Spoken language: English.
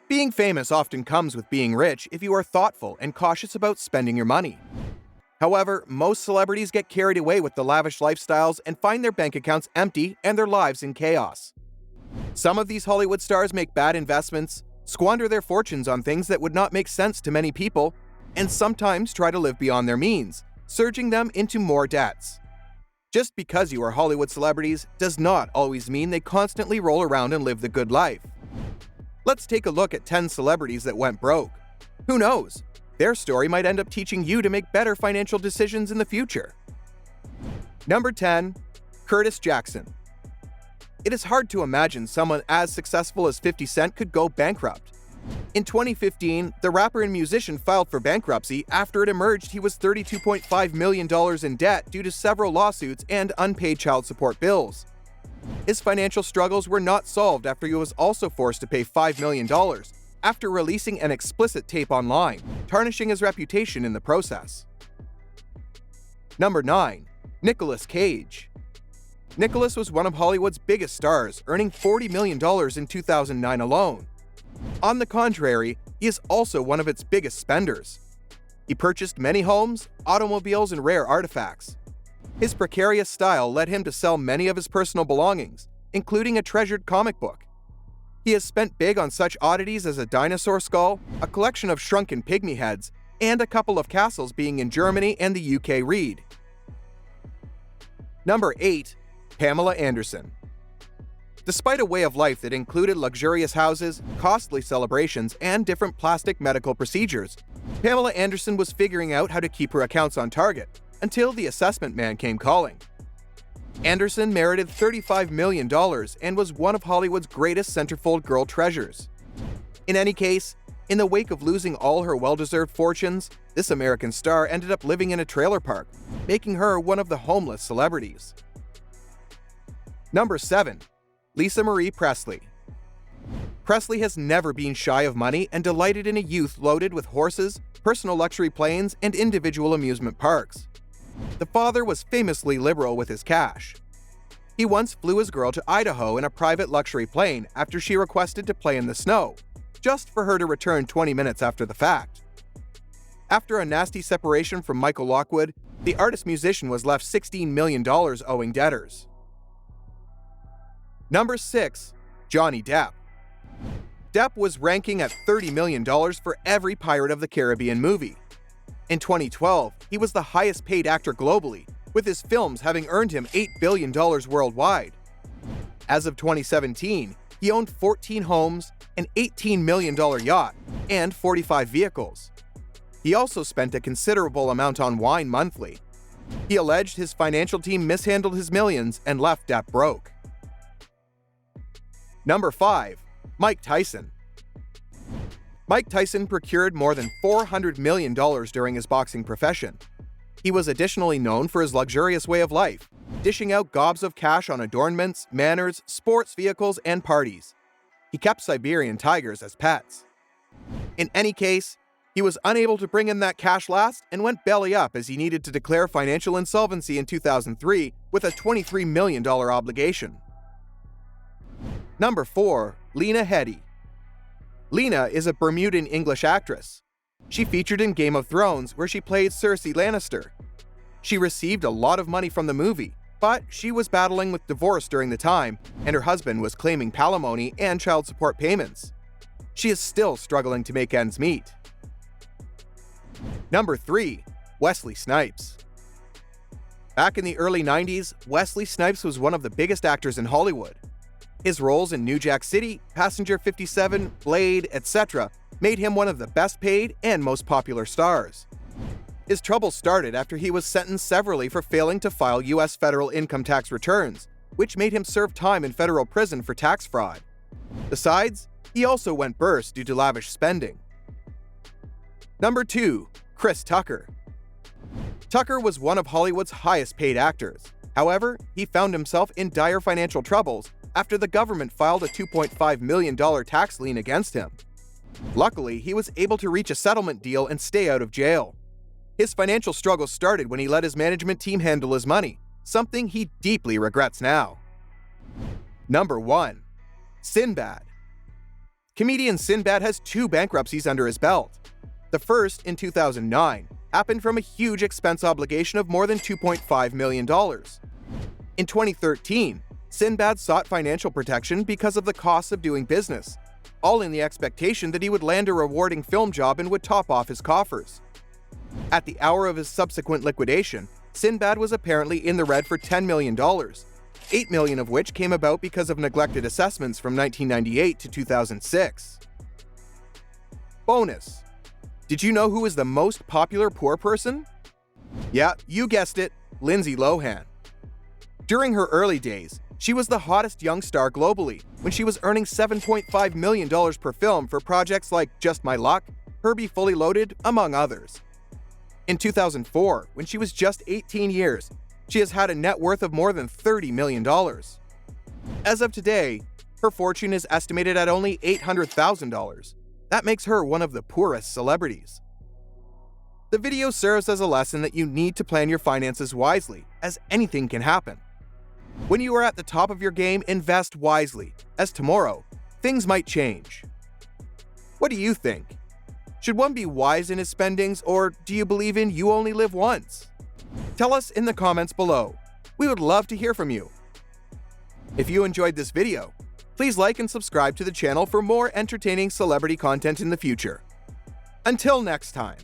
Being famous often comes with being rich if you are thoughtful and cautious about spending your money. However, most celebrities get carried away with the lavish lifestyles and find their bank accounts empty and their lives in chaos. Some of these Hollywood stars make bad investments, squander their fortunes on things that would not make sense to many people, and sometimes try to live beyond their means, surging them into more debts. Just because you are Hollywood celebrities does not always mean they constantly roll around and live the good life. Let's take a look at 10 celebrities that went broke. Who knows? Their story might end up teaching you to make better financial decisions in the future. Number 10. Curtis Jackson. It is hard to imagine someone as successful as 50 Cent could go bankrupt. In 2015, the rapper and musician filed for bankruptcy after it emerged he was $32.5 million in debt due to several lawsuits and unpaid child support bills. His financial struggles were not solved after he was also forced to pay $5 million after releasing an explicit tape online, tarnishing his reputation in the process. Number 9. Nicolas Cage. Nicolas was one of Hollywood's biggest stars, earning $40 million in 2009 alone. On the contrary, he is also one of its biggest spenders. He purchased many homes, automobiles, and rare artifacts. His precarious style led him to sell many of his personal belongings, including a treasured comic book. He has spent big on such oddities as a dinosaur skull, a collection of shrunken pygmy heads, and a couple of castles being in Germany and the UK read. Number 8. Pamela Anderson. Despite a way of life that included luxurious houses, costly celebrations, and different plastic medical procedures, Pamela Anderson was figuring out how to keep her accounts on target until the assessment man came calling. Anderson merited $35 million and was one of Hollywood's greatest centerfold girl treasures. In any case, in the wake of losing all her well-deserved fortunes, this American star ended up living in a trailer park, making her one of the homeless celebrities. Number 7. Lisa Marie Presley. Presley has never been shy of money and delighted in a youth loaded with horses, personal luxury planes, and individual amusement parks. The father was famously liberal with his cash. He once flew his girl to Idaho in a private luxury plane after she requested to play in the snow, just for her to return 20 minutes after the fact. After a nasty separation from Michael Lockwood, the artist-musician was left $16 million owing debtors. Number 6. Johnny Depp. Depp was ranking at $30 million for every Pirate of the Caribbean movie. In 2012, he was the highest-paid actor globally, with his films having earned him $8 billion worldwide. As of 2017, he owned 14 homes, an $18 million yacht, and 45 vehicles. He also spent a considerable amount on wine monthly. He alleged his financial team mishandled his millions and left Depp broke. Number 5. Mike Tyson. Mike Tyson procured more than $400 million during his boxing profession. He was additionally known for his luxurious way of life, dishing out gobs of cash on adornments, manners, sports vehicles, and parties. He kept Siberian tigers as pets. In any case, he was unable to bring in that cash last and went belly up as he needed to declare financial insolvency in 2003 with a $23 million obligation. Number 4. Lena Headey. Lena is a Bermudan English actress. She featured in Game of Thrones, where she played Cersei Lannister. She received a lot of money from the movie, but she was battling with divorce during the time, and her husband was claiming palimony and child support payments. She is still struggling to make ends meet. Number 3. Wesley Snipes. Back in the early 90s, Wesley Snipes was one of the biggest actors in Hollywood. His roles in New Jack City, Passenger 57, Blade, etc. made him one of the best paid and most popular stars. His troubles started after he was sentenced severally for failing to file U.S. federal income tax returns, which made him serve time in federal prison for tax fraud. Besides, he also went burst due to lavish spending. Number 2. Chris Tucker. Tucker was one of Hollywood's highest paid actors. However, he found himself in dire financial troubles after the government filed a $2.5 million tax lien against him. Luckily, he was able to reach a settlement deal and stay out of jail. His financial struggles started when he let his management team handle his money, something he deeply regrets now. Number 1. Sinbad. Comedian Sinbad has 2 bankruptcies under his belt. The first, in 2009, happened from a huge expense obligation of more than $2.5 million. In 2013, Sinbad sought financial protection because of the costs of doing business, all in the expectation that he would land a rewarding film job and would top off his coffers. At the hour of his subsequent liquidation, Sinbad was apparently in the red for $10 million, $8 million of which came about because of neglected assessments from 1998 to 2006. Bonus: did you know who is the most popular poor person? Yeah, you guessed it, Lindsay Lohan. During her early days, she was the hottest young star globally when she was earning $7.5 million per film for projects like Just My Luck, Herbie Fully Loaded, among others. In 2004, when she was just 18 years, she has had a net worth of more than $30 million. As of today, her fortune is estimated at only $800,000. That makes her one of the poorest celebrities. The video serves as a lesson that you need to plan your finances wisely, as anything can happen. When you are at the top of your game, invest wisely, as tomorrow, things might change. What do you think? Should one be wise in his spendings, or do you believe in you only live once? Tell us in the comments below. We would love to hear from you. If you enjoyed this video, please like and subscribe to the channel for more entertaining celebrity content in the future. Until next time.